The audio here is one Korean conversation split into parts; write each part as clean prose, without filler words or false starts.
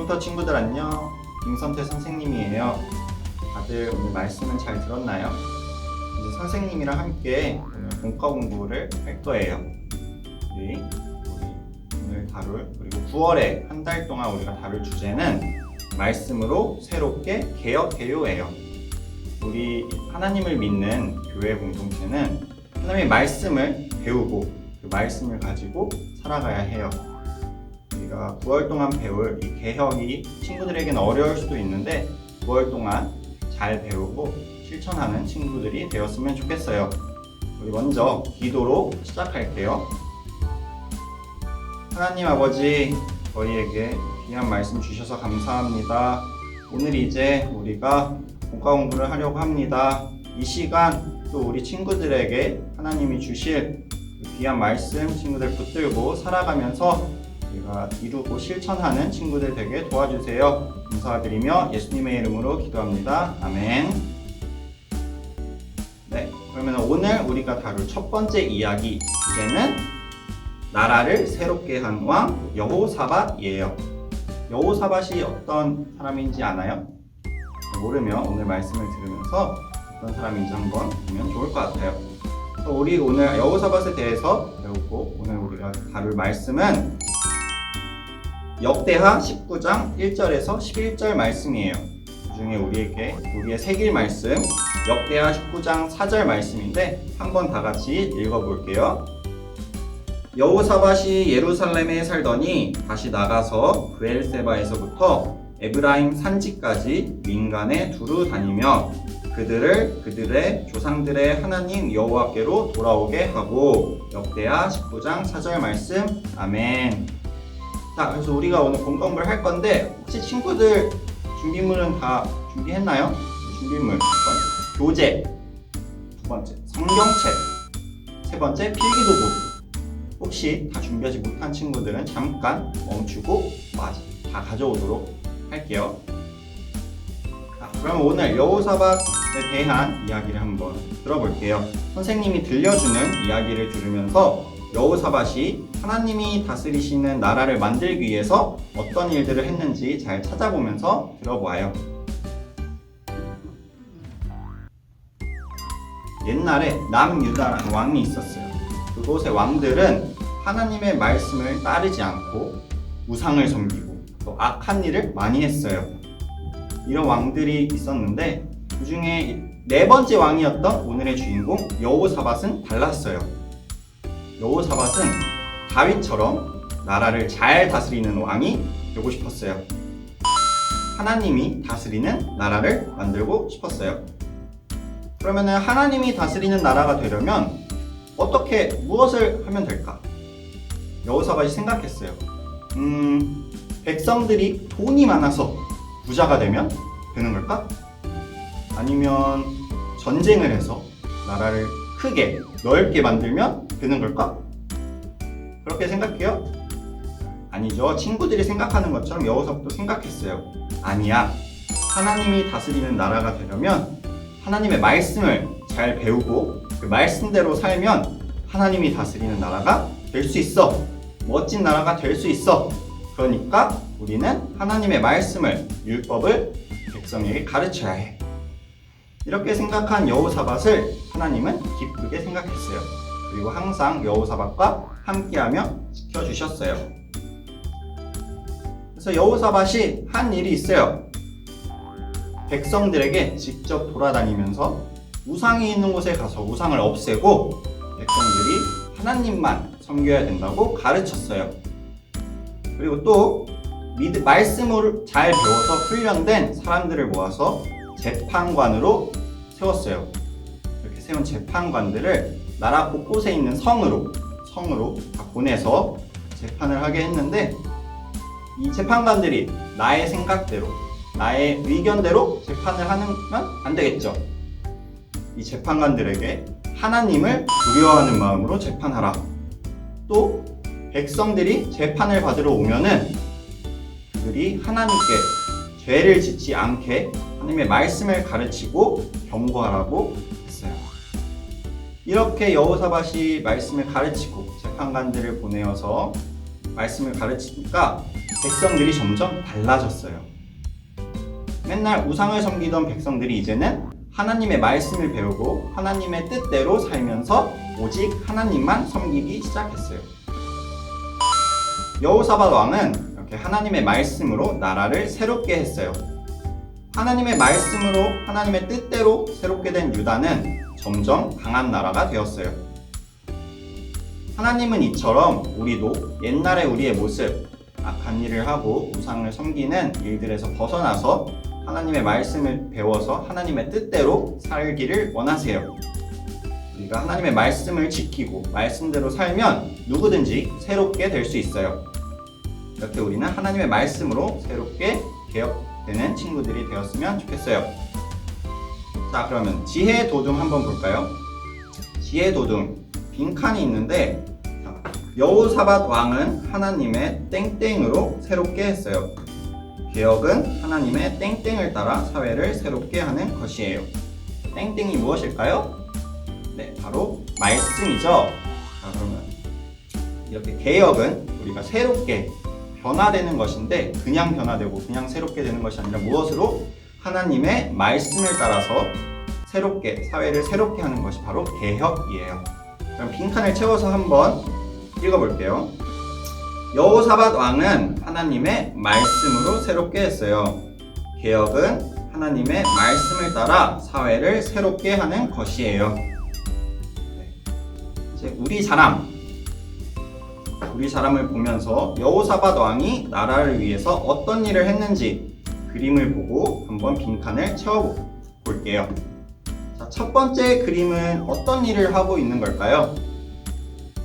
컴퓨터 친구들 안녕. 김선태 선생님이에요. 다들 오늘 말씀은 잘 들었나요? 이제 선생님이랑 함께 오늘 본과 공부를 할 거예요. 우리 오늘 다룰, 그리고 9월에 한 달 동안 우리가 다룰 주제는 말씀으로 새롭게 개혁해요예요. 우리 하나님을 믿는 교회 공동체는 하나님의 말씀을 배우고 그 말씀을 가지고 살아가야 해요. 우리가 9월 동안 배울 이 개혁이 친구들에게는 어려울 수도 있는데 9월 동안 잘 배우고 실천하는 친구들이 되었으면 좋겠어요. 우리 먼저 기도로 시작할게요. 하나님 아버지, 저희에게 귀한 말씀 주셔서 감사합니다. 오늘 이제 우리가 본과 공부를 하려고 합니다. 이 시간 또 우리 친구들에게 하나님이 주실 귀한 말씀 친구들 붙들고 살아가면서 우리가 이루고 실천하는 친구들 되게 도와주세요. 감사드리며 예수님의 이름으로 기도합니다. 아멘. 네, 그러면 오늘 우리가 다룰 첫 번째 이야기 주제는 나라를 새롭게 한 왕 여호사밧이에요. 여호사밧이 어떤 사람인지 아나요? 모르면 오늘 말씀을 들으면서 어떤 사람인지 한번 보면 좋을 것 같아요. 우리 오늘 여호사밧에 대해서 배우고 오늘 우리가 다룰 말씀은 역대하 19장 1절에서 11절 말씀이에요. 그 중에 우리의 새길 말씀 역대하 19장 4절 말씀인데 한번 다 같이 읽어볼게요. 여호사밧이 예루살렘에 살더니 다시 나가서 브엘세바에서부터 에브라임 산지까지 민간에 두루 다니며 그들의 조상들의 하나님 여호와께로 돌아오게 하고. 역대하 19장 4절 말씀. 아멘. 자, 그래서 우리가 오늘 본 공부를 할 건데 혹시 친구들 준비물은 다 준비했나요? 준비물 첫 번째 교재, 두 번째 성경책, 세 번째 필기도구. 혹시 다 준비하지 못한 친구들은 잠깐 멈추고 다 가져오도록 할게요. 그럼 오늘 여호사밧에 대한 이야기를 한번 들어볼게요. 선생님이 들려주는 이야기를 들으면서 여호사밧이 하나님이 다스리시는 나라를 만들기 위해서 어떤 일들을 했는지 잘 찾아보면서 들어보아요. 옛날에 남유다라는 왕이 있었어요. 그곳의 왕들은 하나님의 말씀을 따르지 않고 우상을 섬기고 또 악한 일을 많이 했어요. 이런 왕들이 있었는데 그 중에 네 번째 왕이었던 오늘의 주인공 여호사밧은 달랐어요. 여호사밧은 다윗처럼 나라를 잘 다스리는 왕이 되고 싶었어요. 하나님이 다스리는 나라를 만들고 싶었어요. 그러면 하나님이 다스리는 나라가 되려면 무엇을 하면 될까? 여호사밧이 생각했어요. 백성들이 돈이 많아서 부자가 되면 되는 걸까? 아니면 전쟁을 해서 나라를 크게 넓게 만들면 되는 걸까? 그렇게 생각해요? 아니죠. 친구들이 생각하는 것처럼 여호사밧도 생각했어요. 아니야. 하나님이 다스리는 나라가 되려면 하나님의 말씀을 잘 배우고 그 말씀대로 살면 하나님이 다스리는 나라가 될 수 있어. 멋진 나라가 될 수 있어. 그러니까 우리는 하나님의 말씀을, 율법을 백성에게 가르쳐야 해. 이렇게 생각한 여호사밧을 하나님은 기쁘게 생각했어요. 그리고 항상 여호사밧과 함께하며 지켜주셨어요. 그래서 여호사밧이 한 일이 있어요. 백성들에게 직접 돌아다니면서 우상이 있는 곳에 가서 우상을 없애고 백성들이 하나님만 섬겨야 된다고 가르쳤어요. 그리고 또 말씀을 잘 배워서 훈련된 사람들을 모아서 재판관으로 세웠어요. 이렇게 세운 재판관들을 나라 곳곳에 있는 성으로 다 보내서 재판을 하게 했는데 이 재판관들이 나의 생각대로 나의 의견대로 재판을 하면 안 되겠죠. 이 재판관들에게 하나님을 두려워하는 마음으로 재판하라. 또 백성들이 재판을 받으러 오면은 그들이 하나님께 죄를 짓지 않게 하나님의 말씀을 가르치고 경고하라고 했어요. 이렇게 여호사밧이 말씀을 가르치고 재판관들을 보내어서 말씀을 가르치니까 백성들이 점점 달라졌어요. 맨날 우상을 섬기던 백성들이 이제는 하나님의 말씀을 배우고 하나님의 뜻대로 살면서 오직 하나님만 섬기기 시작했어요. 여호사밧 왕은 이렇게 하나님의 말씀으로 나라를 새롭게 했어요. 하나님의 말씀으로 하나님의 뜻대로 새롭게 된 유다는 점점 강한 나라가 되었어요. 하나님은 이처럼 우리도 옛날의 우리의 모습, 악한 일을 하고 우상을 섬기는 일들에서 벗어나서 하나님의 말씀을 배워서 하나님의 뜻대로 살기를 원하세요. 우리가 하나님의 말씀을 지키고 말씀대로 살면 누구든지 새롭게 될 수 있어요. 이렇게 우리는 하나님의 말씀으로 새롭게 개혁되는 친구들이 되었으면 좋겠어요. 자, 그러면 지혜 도둠 한번 볼까요? 지혜 도둠 빈칸이 있는데 여호사밧 왕은 하나님의 땡땡으로 새롭게 했어요. 개혁은 하나님의 땡땡을 따라 사회를 새롭게 하는 것이에요. 땡땡이 무엇일까요? 네, 바로 말씀이죠. 자, 그러면 이렇게 개혁은 우리가 새롭게 변화되는 것인데 그냥 변화되고 그냥 새롭게 되는 것이 아니라 무엇으로? 하나님의 말씀을 따라서 새롭게 사회를 새롭게 하는 것이 바로 개혁이에요. 그럼 빈칸을 채워서 한번 읽어볼게요. 여호사밧 왕은 하나님의 말씀으로 새롭게 했어요. 개혁은 하나님의 말씀을 따라 사회를 새롭게 하는 것이에요. 네. 이제 우리 사람을 보면서 여호사밧 왕이 나라를 위해서 어떤 일을 했는지 그림을 보고 한번 빈칸을 채워볼게요. 자, 첫 번째 그림은 어떤 일을 하고 있는 걸까요?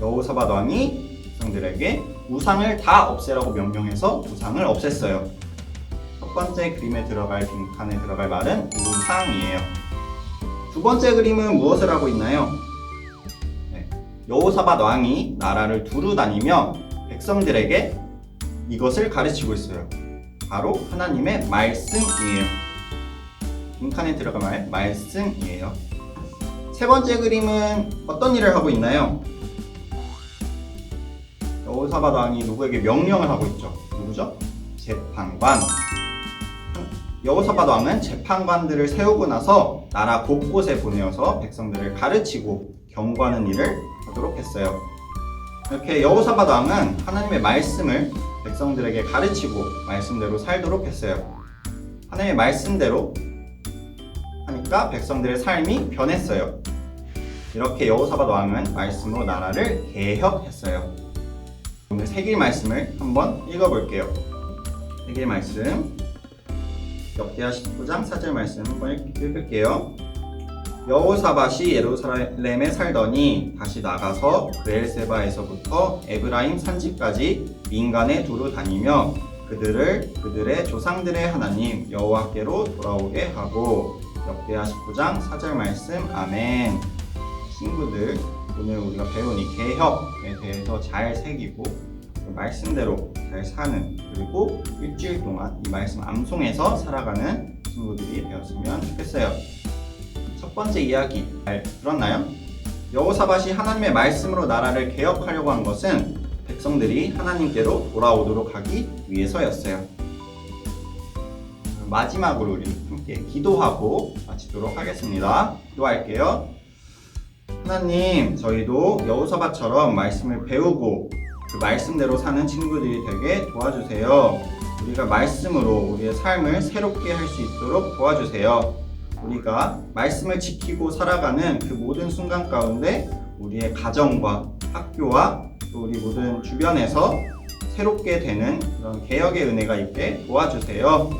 여호사밧 왕이 백성들에게 우상을 다 없애라고 명령해서 우상을 없앴어요. 첫 번째 그림에 들어갈 빈칸에 들어갈 말은 우상이에요. 두 번째 그림은 무엇을 하고 있나요? 네, 여호사밧 왕이 나라를 두루 다니며 백성들에게 이것을 가르치고 있어요. 바로 하나님의 말씀이에요. 빈칸에 들어갈 말 말씀이에요. 세 번째 그림은 어떤 일을 하고 있나요? 여호사밧 왕이 누구에게 명령을 하고 있죠. 누구죠? 재판관. 여호사밧 왕은 재판관들을 세우고 나서 나라 곳곳에 보내어서 백성들을 가르치고 경고하는 일을 하도록 했어요. 이렇게 여호사밧 왕은 하나님의 말씀을 백성들에게 가르치고 말씀대로 살도록 했어요. 하나님의 말씀대로 하니까 백성들의 삶이 변했어요. 이렇게 여호사밧 왕은 말씀으로 나라를 개혁했어요. 오늘 세길 말씀을 한번 읽어볼게요. 세길 말씀 역대하 19장 4절 말씀 한번 읽을게요. 여호사밧이 예루살렘에 살더니 다시 나가서 브엘세바에서부터 에브라임 산지까지 민간에 두루 다니며 그들을 그들의 조상들의 하나님 여호와께로 돌아오게 하고. 역대하 19장 4절 말씀. 아멘. 친구들, 오늘 우리가 배운 이 개혁에 대해서 잘 새기고 말씀대로 잘 사는, 그리고 일주일 동안 이 말씀 암송해서 살아가는 친구들이 되었으면 좋겠어요. 첫 번째 이야기 잘 들었나요? 여호사밧이 하나님의 말씀으로 나라를 개혁하려고 한 것은 백성들이 하나님께로 돌아오도록 하기 위해서였어요. 마지막으로 우리 함께 기도하고 마치도록 하겠습니다. 기도할게요. 하나님, 저희도 여호사밧처럼 말씀을 배우고 그 말씀대로 사는 친구들이 되게 도와주세요. 우리가 말씀으로 우리의 삶을 새롭게 할 수 있도록 도와주세요. 우리가 말씀을 지키고 살아가는 그 모든 순간 가운데 우리의 가정과 학교와 또 우리 모든 주변에서 새롭게 되는 그런 개혁의 은혜가 있게 도와주세요.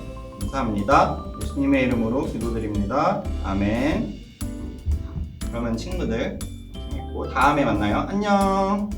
감사합니다. 예수님의 이름으로 기도드립니다. 아멘. 그러면 친구들 다음에 만나요. 안녕.